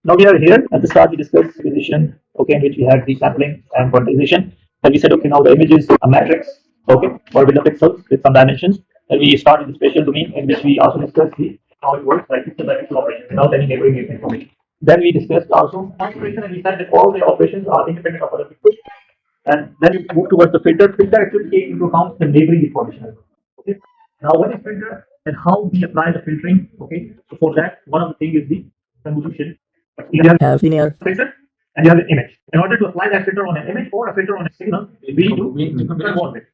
Now we are here at the start. We discussed position, okay, in which we had resampling and quantization. Then we said, okay, now the image is a matrix, okay, or with the pixels with some dimensions. Then we started the spatial domain in which we also discussed the how it works, like it's a vertical operation without any neighboring information. Then we discussed also operation, and we said that all the operations are independent of other people. And then we move towards the filter. Filter actually takes into account the neighboring information as well. Okay. Now, what is filter and how we apply the filtering? Okay. So for that, one of the things is the convolution. You have linear filter and you have an image. In order to apply that filter on an image or a filter on a signal, we need to convolve it.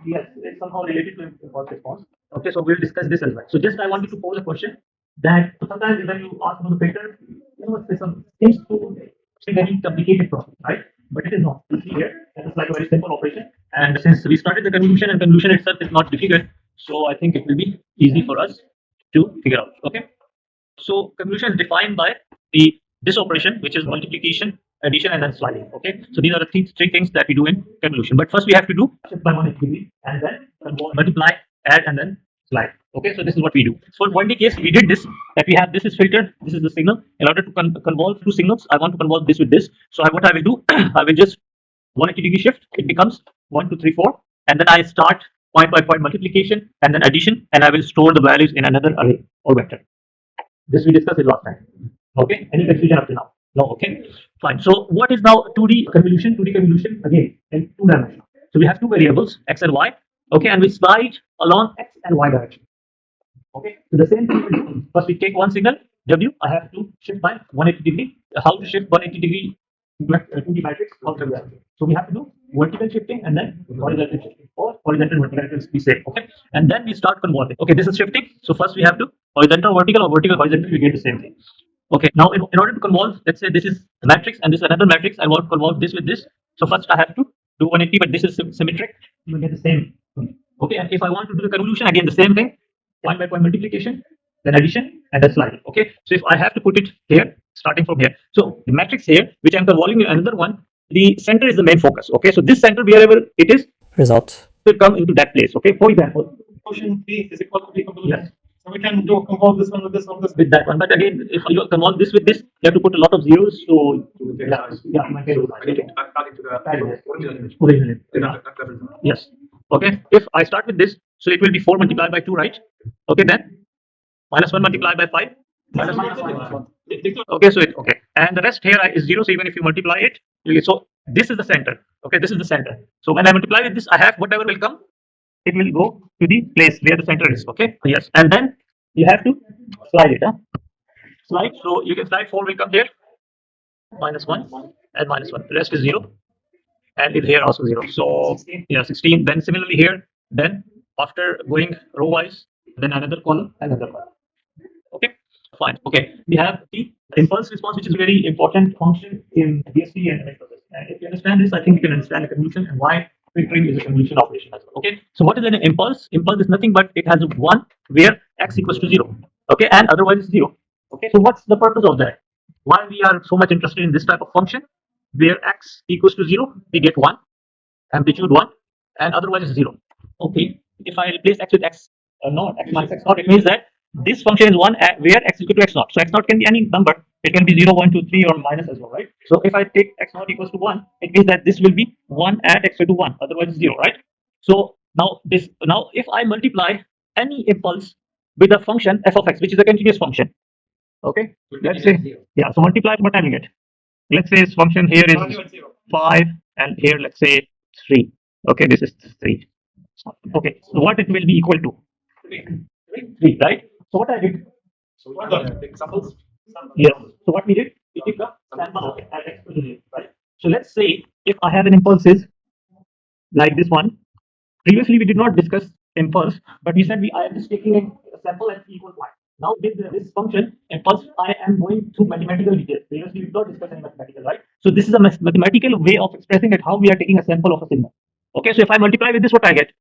Yes, it's somehow related to impulse response. Okay, so we'll discuss this as well. So just I wanted to pose a question that sometimes when you ask about the filter, there's some things to say very complicated process, right? But it is not. You see here, it's like a very simple operation. And since we started the convolution and convolution itself is not difficult, so I think it will be easy for us to figure out. Okay. So convolution is defined by this operation, which is multiplication, addition, and then sliding. Okay, so these are the three things that we do in convolution. But first we have to do shift by 180 degree and then multiply, add, and then slide. Okay, so this is what we do. So in 1D case, we did this, that we have this is filter, this is the signal. In order to convolve two signals, I want to convolve this with this. So what I will do, I will just 180 degree shift. It becomes 1, 2, 3, 4, and then I start point by point multiplication and then addition, and I will store the values in another array or vector. This we discussed it last time. Okay, any confusion up to now? No, okay, fine. So what is now 2D convolution? 2D convolution again in 2 dimensions. So we have two variables, x and y. Okay, and we slide along x and y direction. Okay, so the same thing. First we take one signal w. I have to shift by 180 degree. How to shift 180 degree 2D matrix? How to do that? So we have to do vertical shifting and then horizontal shifting, or horizontal vertical will be same. Okay, and then we start convolving. Okay, this is shifting. So first we have to horizontal vertical, or vertical horizontal. We get the same thing. Okay, now in order to convolve, let's say this is a matrix and this is another matrix. I want to convolve this with this. So first I have to do 180, but this is symmetric. You will get the same thing. Okay, and if I want to do the convolution, again the same thing, point by point multiplication, then addition, and then sliding. Okay, so if I have to put it here, starting from here, so the matrix here, which I'm convolving in another one, the center is the main focus. Okay, so this center, wherever it is, result will come into that place. Okay, for example, Quotient P is equal to decomposition. yes. So we can do convolve this one with this one, With that one, but again, if you convolve this with this, you have to put a lot of zeros. So yeah, my originally. Yes. Okay. If I start with this, so it will be 4 multiplied by 2, right? Okay, then minus 1 multiplied by 5. Minus 1. Okay, so it okay, and the rest here is 0. So even if you multiply it, you get, so this is the center. Okay, this is the center. So when I multiply with this, I have whatever will come, it will go to the place where the center is. Okay, yes, and then you have to slide it. Slide. So you can slide 4 will come here, minus 1 and minus 1. The rest is 0, and it here also 0. So yeah, 16. Then similarly here. Then after going row wise, then another column, another one. Okay, fine. Okay, we have the impulse response, which is a very important function in DSP and image processing. And if you understand this, I think you can understand the convolution and why filtering is a convolution operation as well. Okay, so what is an impulse? Impulse is nothing but it has a 1 where x equals to 0. Okay, and otherwise it's 0. Okay, so what's the purpose of that? Why we are so much interested in this type of function where x equals to 0, we get 1, amplitude 1, and otherwise it's 0. Okay, if I replace x with x naught, x minus x naught, it means that this function is 1 where x is equal to x naught. So x naught can be any number. It can be 0, 1, 2, 3, or minus as well, right? So if I take x naught equals to 1, it means that this will be 1 at x equal to 1. Otherwise, it's 0, right? So now if I multiply any impulse with a function f of x, which is a continuous function, okay? Let's say yeah. So multiply what I will get. Let's say its function here is 5, and here let's say 3. Okay, this is 3. Okay, so what it will be equal to? 3, right? So what I did? So what are the examples? Yes. So what we did? We took a sample of at x equal to 0, right? So let's say if I have an impulses like this one. Previously we did not discuss impulse, but we said I am just taking a sample at equal 1. Now with this function impulse, I am going through mathematical details. Previously we did not discuss any mathematical, right? So this is a mathematical way of expressing it, how we are taking a sample of a signal. Okay, so if I multiply with this, what I get?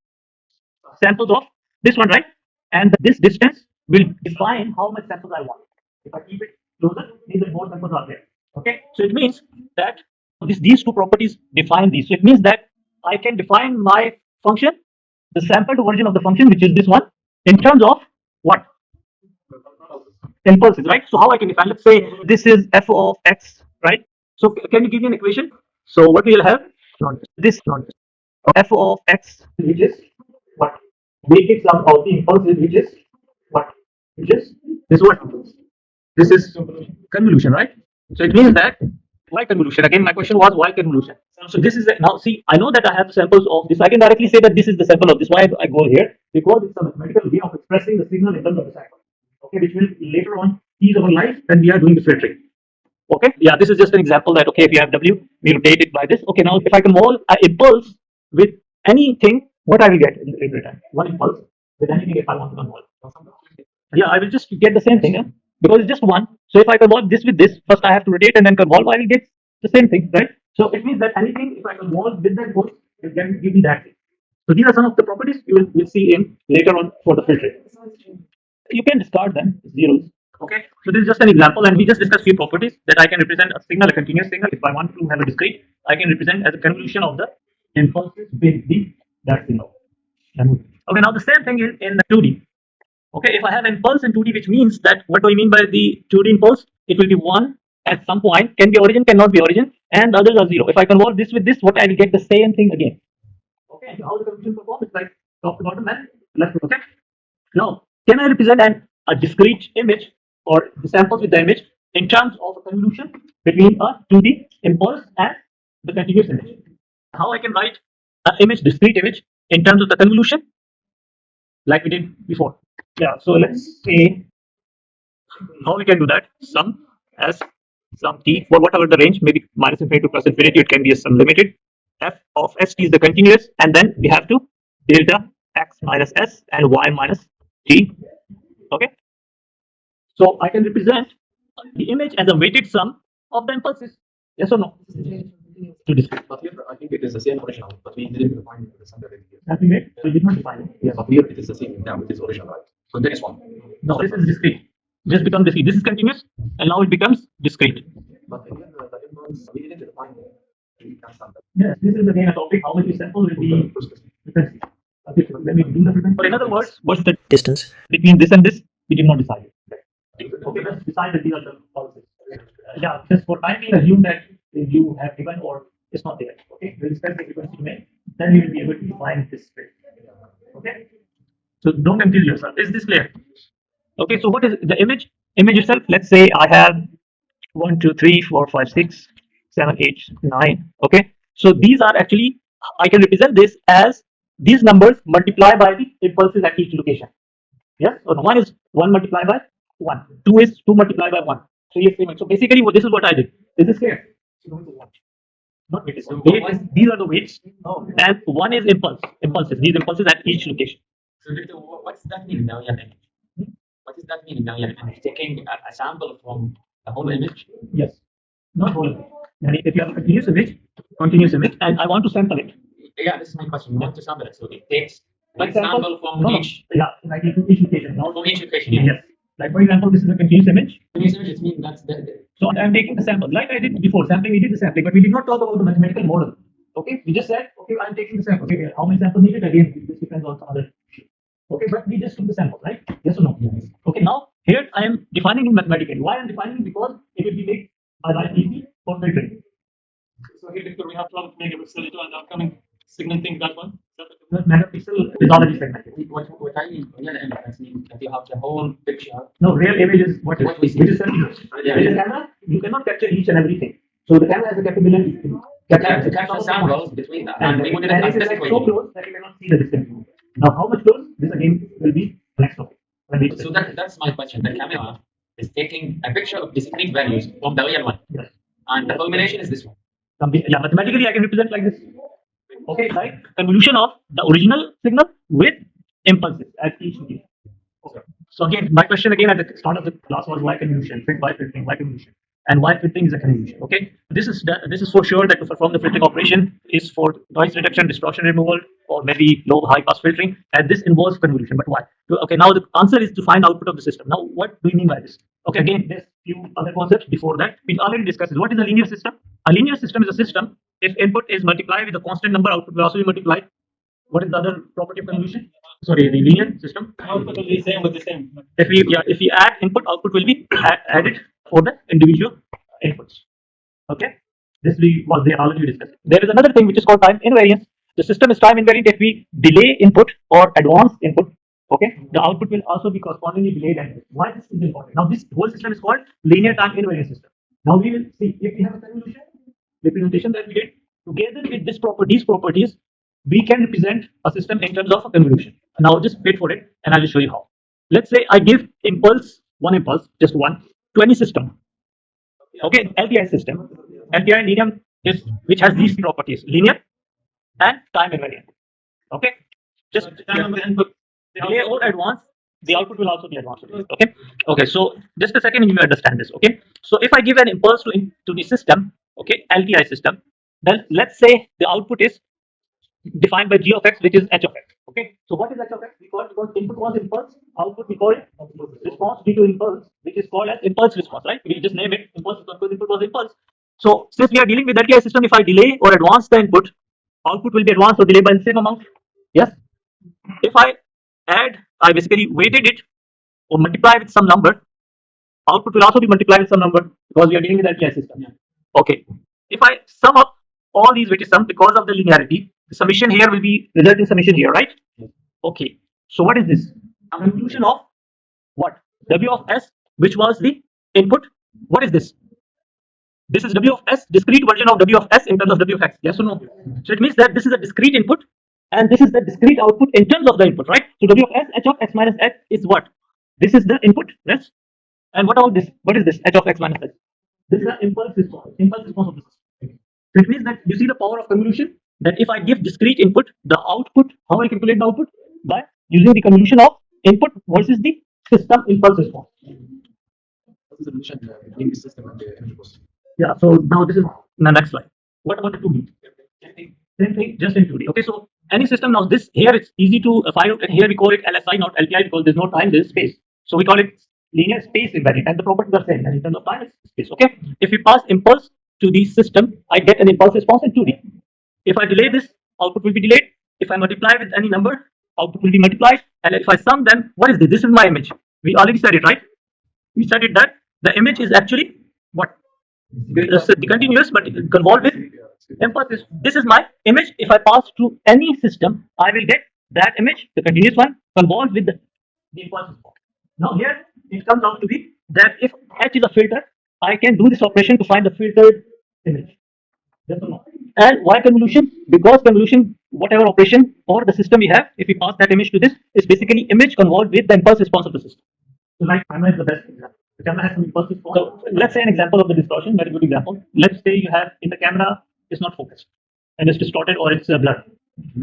Samples of this one, right? And this distance will define how much samples I want. If I keep it closer, these are more samples are there. Okay, so it means that these two properties define these. So it means that I can define my function, the sampled version of the function, which is this one, in terms of what? impulses, right? So how I can define? Let's say this is f of x, right? So can you give me an equation? So what we will have? Not not f of x, which is what? Weighted sum of the impulses, which is what? Which is this what? This is convolution, right? So it means that why convolution? Again, my question was why convolution? So this is now see, I know that I have samples of this. I can directly say that this is the sample of this. Why I go here? Because it's a mathematical way of expressing the signal in terms of the sample. Okay, which will later on ease our life when we are doing the filtering. Okay, yeah, this is just an example that okay, if you have W, we rotate it by this. Okay, now if I convolve an impulse with anything, what I will get in return? One impulse with anything if I want to convolve. Yeah, I will just get the same thing, yeah? Because it's just one. So if I convolve this with this, first I have to rotate and then convolve, I will get the same thing, right? So it means that anything, if I convolve with that force, it can give me that thing. So these are some of the properties you will see in later on for the filtering. You can discard them, zeros. Okay, so this is just an example, and we just discussed few properties that I can represent a signal, a continuous signal. If I want to have a discrete, I can represent as a convolution of the impulses with the that signal. Okay, now the same thing is in 2D. Okay, if I have impulse in 2D, which means that what do I mean by the 2D impulse? It will be one at some point, can be origin, cannot be origin, and the others are zero. If I convert this with this, what I will get the same thing again. Okay, so how the convolution performs? It's like top to bottom and left to okay. Now, can I represent a discrete image or the samples with the image in terms of a convolution between a 2D impulse and the continuous image? How I can write an image, discrete image, in terms of the convolution, like we did before. Yeah, so let's say how we can do that. Sum as sum t for whatever the range, maybe minus infinity to plus infinity, it can be a sum limited. F of st is the continuous, and then we have to delta x minus s and y minus t. Okay, so I can represent the image as a weighted sum of the impulses. Yes or no? To discrete. But here, I think it is the same original, but we didn't define the standard here. Nothing right? So we did not define it. Yes, but here it is the same. Now it is original, right? Continuous one. No, this is discrete. Just become discrete. This is continuous, and now it becomes discrete. But here, the impulse, we didn't define the standard. Yes, this is again a topic. How much we sample will be frequency. Okay, so let me do the frequency. But in other words, what's the distance between this and this? We did not decide it. Okay, let's decide that these are the pulses. Yeah, just for time being, assume that you have given or it's not there. Okay, we'll expect the frequency domain. Then we will be able to define this script. Okay, so don't confuse yourself. Is this clear? Okay, so what is the image? Image itself. Let's say I have 1, 2, 3, 4, 5, 6, 7, 8, 9. Okay, so these are actually I can represent this as these numbers multiplied by the impulses at each location. Yes, so one is 1 multiplied by 1. 2 is 2 multiplied by 1. 3 is 3. So basically, this is what I did. Is this clear? Not weight. These are the weights, and 1 is impulses. These impulses at each location. So, what's that mean now? What does that mean now? Taking a sample from the whole image? Yes, not whole image. And if you have a continuous image, and I want to sample it. Yeah, this is my question. You want to sample it, so it takes Like sample from each. Yeah, like each location. From each location. Yes. Like for example, this is a continuous image. Continuous image, it means that's the. So I'm taking the sample, like I did before. Sampling, we did the sampling, but we did not talk about the mathematical model. Okay, we just said, okay, I'm taking the sample. Okay, how many samples needed? Again, this depends on some other. Okay, but we just took the sample, right? Yes or no? Yes. Okay, now here I am defining it mathematically. Why I'm defining it? Because it will be made my life easy for filtering. So here, Victor, we have 12 megapixel and the upcoming segmenting that one. The megapixel is already segmented. What I mean, real image, that means that you have the whole picture. No, real image is what we see. Which is continuous. Yeah. With a camera, you cannot capture each and everything. So the camera has the capability to To capture samples between that, and we would and it is like so close that you cannot see the distance. Now, how much close? This again will be next topic. So that's my question. The camera is taking a picture of discrete values from the real one, Yes. and the culmination is this one. Yeah, mathematically I can represent like this. Okay, like convolution of the original signal with impulses at each location. Okay. So again, my question again at the start of the class was why convolution, why filtering, why convolution, and why filtering is a convolution. Okay, this is for sure that to perform the filtering operation is for noise reduction, distortion removal, or maybe low high pass filtering, and this involves convolution. But why? Okay, now the answer is to find output of the system. Now, what do we mean by this? Okay, again, there's few other concepts before that. We already discussed what is a linear system. A linear system is a system if input is multiplied with a constant number, output will also be multiplied. What is the other property of convolution? Sorry, the linear system. Output will be same with the same. If we add input, output will be added for the individual inputs. Okay, was the analogy we discussed. There is another thing which is called time invariance. The system is time invariant if we delay input or advance input. Okay, the output will also be correspondingly delayed. And why this is important? Now this whole system is called linear time invariant system. Now we will see if we have a convolution representation that we did together with these properties, we can represent a system in terms of a convolution. Now just wait for it, and I will show you how. Let's say I give one impulse, just one, to any system. Okay, LTI system. LTI linear is which has these properties: linear and time invariant. Okay, just Time of the input. delay or advance. The output will also be advanced. Okay. Okay. So just a second, you will understand this. Okay. So if I give an impulse to the system, okay, LTI system, then let's say the output is defined by g of x, which is h of x. Okay. So what is h of x? Because input was impulse, output we call it response due to impulse, which is called as impulse response, right? We just name it impulse because input was impulse. So since we are dealing with LTI system, if I delay or advance the input, output will be advanced or delayed by the same amount. Yes. If I basically weighted it or multiply with some number, output will also be multiplied with some number because we are dealing with LTI system. Okay. If I sum up all these weighted sum because of the linearity, the summation here will be resulting summation here, right? Okay. So what is this? A convolution of what? W of s, which was the input. What is this? This is W of s, discrete version of W of s in terms of W of x. Yes or no? So it means that this is a discrete input and this is the discrete output in terms of the input, right? So W of s, h of x minus h is what? This is the input, yes? And what about this? What is this? H of x minus h. This is the impulse response of the system. So it means that you see the power of convolution, that if I give discrete input, the output, how I calculate the output? By using the convolution of input versus the system impulse response. What's the relation between the system and the energy cost? Yeah, so now this is the next slide. What about the 2D? Same thing, just in 2D. Okay, so any system now, this here it's easy to find out, and here we call it LSI, not LTI, because there's no time, there's space. So we call it linear space invariant, and the properties are same. And in terms of time, it's space. Okay, if we pass impulse to the system, I get an impulse response in 2D. If I delay this, output will be delayed. If I multiply with any number, output will be multiplied. And if I sum, then what is this? This is my image. We already said it, right? We said it that the image is actually what? The continuous, but convolved with impulse. This is my image. If I pass to any system, I will get that image, the continuous one, convolved with the impulse response. Now here it comes out to be that if H is a filter, I can do this operation to find the filtered image. Yes or no? And why convolution? Because convolution, whatever operation or the system we have, if we pass that image to this, is basically image convolved with the impulse response of the system. So like camera is the best example. The camera has some impulse response. So let's say an example of the distortion, very good example. Let's say you have in the camera is not focused and it's distorted or it's blurred.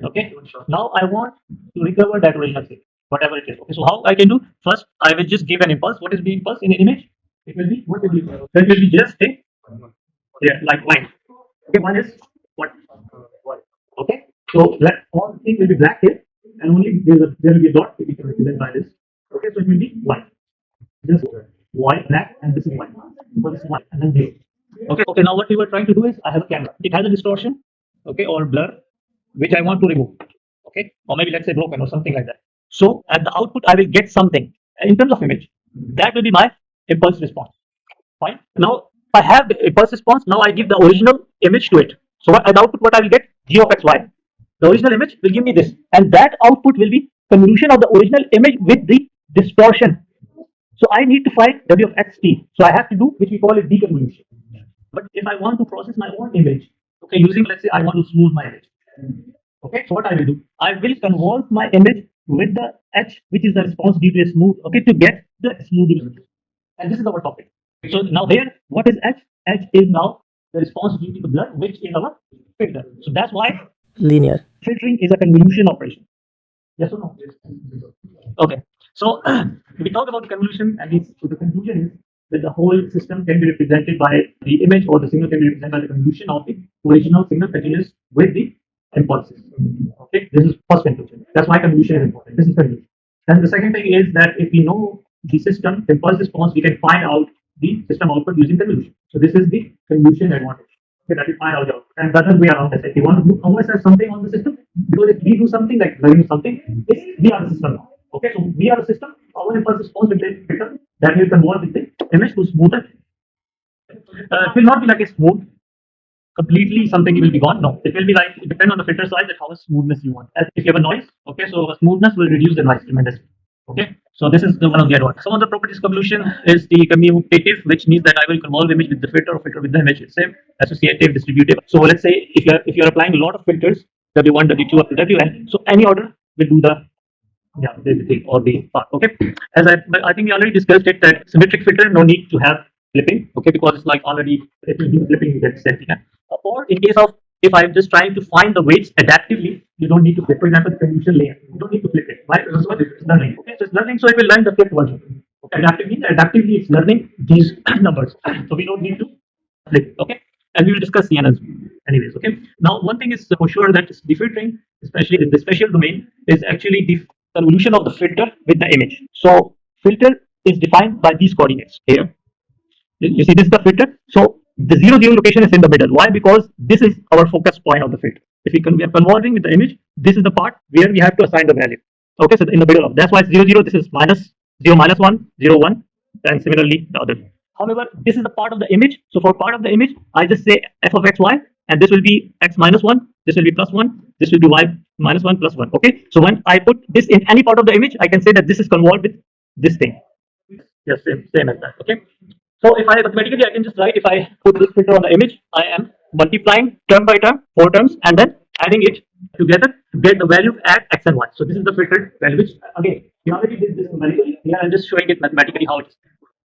Okay. Now I want to recover that original state, whatever it is. Okay. So how I can do? First, I will just give an impulse. What is the impulse in an image? It will be what will be? That will be just a like white. Okay. One is what? Okay. So that all the things will be black here, and only there will be a dot which is represented by this. Okay. So it will be white. Just white, black, and this is white. So this is white, and then blue. Okay. Okay. Now what we were trying to do is I have a camera. It has a distortion, okay, or blur, which I want to remove. Okay, or maybe let's say broken or something like that. So at the output, I will get something in terms of image. That will be my impulse response. Fine. Now if I have the impulse response, now I give the original image to it. So at the output, what I will get? G of x y. The original image will give me this, and that output will be convolution of the original image with the distortion. So I need to find W of xt. So I have to do which we call it deconvolution. But if I want to process my own image, okay, using, let's say I want to smooth my image. Okay, so what I will do? I will convolve my image with the H, which is the response due to a smooth, okay, to get the smooth image. And this is our topic. So now here, what is H? H is now the response due to the blur, which is our filter. So that's why linear filtering is a convolution operation. Yes or no? Okay. So we talked about the convolution, and so the conclusion is that the whole system can be represented by the image, or the signal can be represented by the convolution of the original signal continuous with the impulses. Okay, this is first conclusion. That's why convolution is important. This is convolution. And the second thing is that if we know the system impulse response, we can find out the system output using convolution. So this is the convolution advantage. Okay, that is fine out. And that is we are on this. If you want to do always have something on the system, because if we do something like learning something, we are the system now. Okay, so we are the system. Our impulse response will take filter that will convert with the image to smoother. It will not be like a smooth completely something will be gone. No, it will be like it depends on the filter size and how much smoothness you want. As if you have a noise, okay, so smoothness will reduce the noise tremendously. Okay, so this is the one of the advantages. Some of the properties convolution is the commutative, which means that I will convolve image with the filter or filter with the image itself, associative, distributive. So let's say if you're applying a lot of filters, W1, W2 up to Wn, so any order will do the the thing or the part. Okay, as I think we already discussed it that symmetric filter no need to have flipping. Okay, because it's like already if you do flipping you get the same thing. Or in case of if I'm just trying to find the weights adaptively, you don't need to flip. For example, the convolution layer, you don't need to flip it. Why? Because it's learning. Okay, so it's learning, so it will learn the flipped version. Okay, adaptively it's learning these numbers, so we don't need to flip. Okay, and we will discuss CNNs anyways. Okay, now one thing is for sure that the filtering, especially in the spatial domain, is actually the convolution of the filter with the image. So filter is defined by these coordinates here. You see, this is the filter. So the 0, 0 location is in the middle. Why? Because this is our focus point of the filter. If we are converging with the image, this is the part where we have to assign the value. Okay, so in the middle of that's why it's 0, 0. This is minus 0, minus 1, 0, 1, and similarly the other. However, this is the part of the image. So for part of the image, I just say f of x, y, and this will be x minus 1. This will be plus 1. This will be y minus 1 plus 1. Okay, so when I put this in any part of the image, I can say that this is convolved with this thing. Yes, same as that. Okay. So if I mathematically, I can just write if I put this filter on the image, I am multiplying term by term, 4 terms, and then adding it together to get the value at x and y. So this is the filtered value, which again, we already did this numerically. Here I'm just showing it mathematically how it is.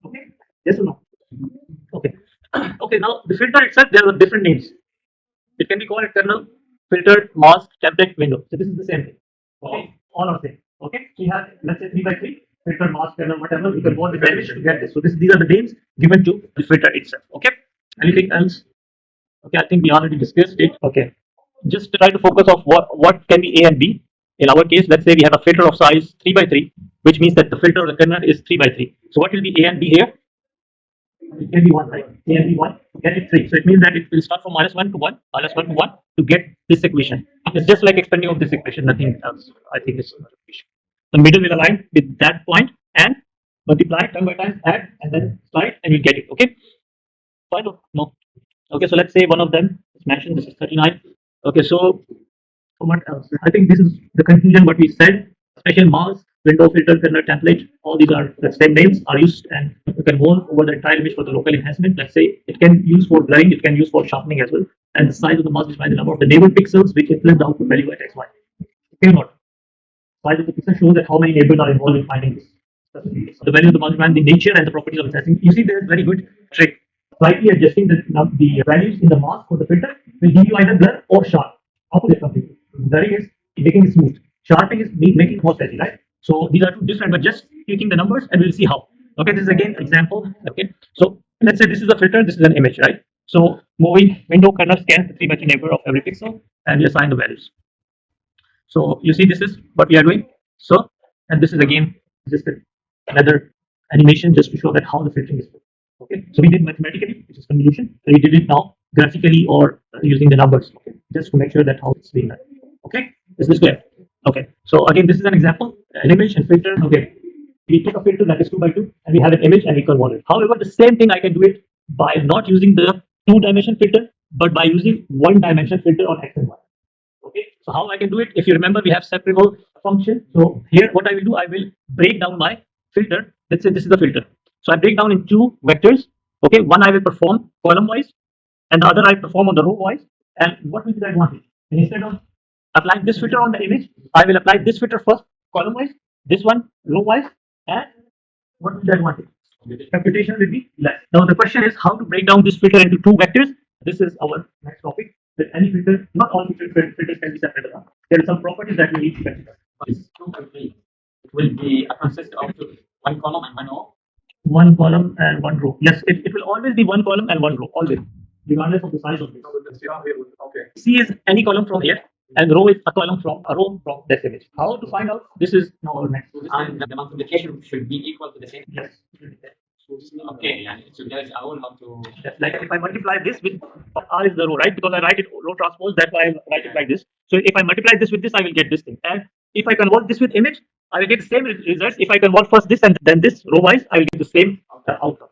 Okay, yes or no? Okay. Okay, now the filter itself, there are different names. It can be called a kernel, filtered, mask, template, window. So this is the same thing. Okay, all are same. Okay, so you have let's say 3 by 3 filter, mask, kernel, whatever. You can go on the image to get this. So these are the names given to the filter itself. Okay, anything else? Okay, I think we already discussed it. Okay, just try to focus on what can be A and B. In our case, let's say we have a filter of size 3 by 3, which means that the filter of the kernel is 3 by 3. So what will be A and B here? It can be 1, right? A and B 1, get it 3. So it means that it will start from minus 1 to 1, minus 1 to 1 to get this equation. It's just like expanding of this equation, nothing else. I think it's not equation. The middle will align with that point and multiply term by time, add, and then slide, and you get it. Okay? Fine? No. Okay, so let's say one of them is mentioned. This is 39. Okay, so what else? I think this is the conclusion. What we said: special mask, window filter, kernel template. All these are the same names are used, and you can hold over the entire image for the local enhancement. Let's say it can use for blurring, it can use for sharpening as well. And the size of the mask defines the number of the neighbor pixels which influence the output value at xy. Okay, or not? Size of the pixel shows that how many neighbors are involved in finding this. The value of the mask defines the nature and the properties of accessing. You see, there is very good trick. Slightly adjusting the values in the mask for the filter will give you either blur or sharp. Opposite completely. Blurring is making it smooth. Sharpening is making it more steady, right? So these are two different, but just tweaking the numbers and we'll see how. Okay, this is again example. Okay, so let's say this is a filter, this is an image, right? So moving window kernel scans the 3 by 3 neighbor of every pixel and we assign the values. So you see, this is what we are doing. So, and this is again just another animation just to show that how the filtering is put. Okay, so we did mathematically, which is convolution. So we did it now graphically or using the numbers. Okay, just to make sure that how it's being done. Okay, is this clear? Okay, so again, this is an example, an image and filter. Okay, we took a filter that is 2 by 2 and we have an image and we convert it. However, the same thing I can do it by not using the 2-dimension filter, but by using 1-dimension filter on x and y. Okay, so how I can do it? If you remember, we have separable function. So here, what I will do, I will break down my filter. Let's say this is the filter. So I break down in 2 vectors. Okay, one I will perform column wise, and the other I perform on the row wise. And what will be the advantage? And instead of applying this filter on the image, I will apply this filter first column wise, this one row wise, and what will be the advantage? Computation will be less. Now the question is how to break down this filter into 2 vectors. This is our next topic. That any filter, not all filters can be separable. There are some properties that we need to consider. It will be consist of 1 column and 1 row. 1 column and 1 row. Yes, it will always be 1 column and 1 row, always, regardless of the size of it. Okay. C is any column from here, and row is a column from a row from this image. How to find out? This is now our next. And the multiplication should be equal to the same. Yes. Okay, yeah. So there's I will have to. Like if I multiply this with R is the row, right? Because I write it row transpose, that's why I write it like this. So if I multiply this with this, I will get this thing. And if I convert this with image, I will get the same results. If I convert first this and then this row wise, I will get the same outcome.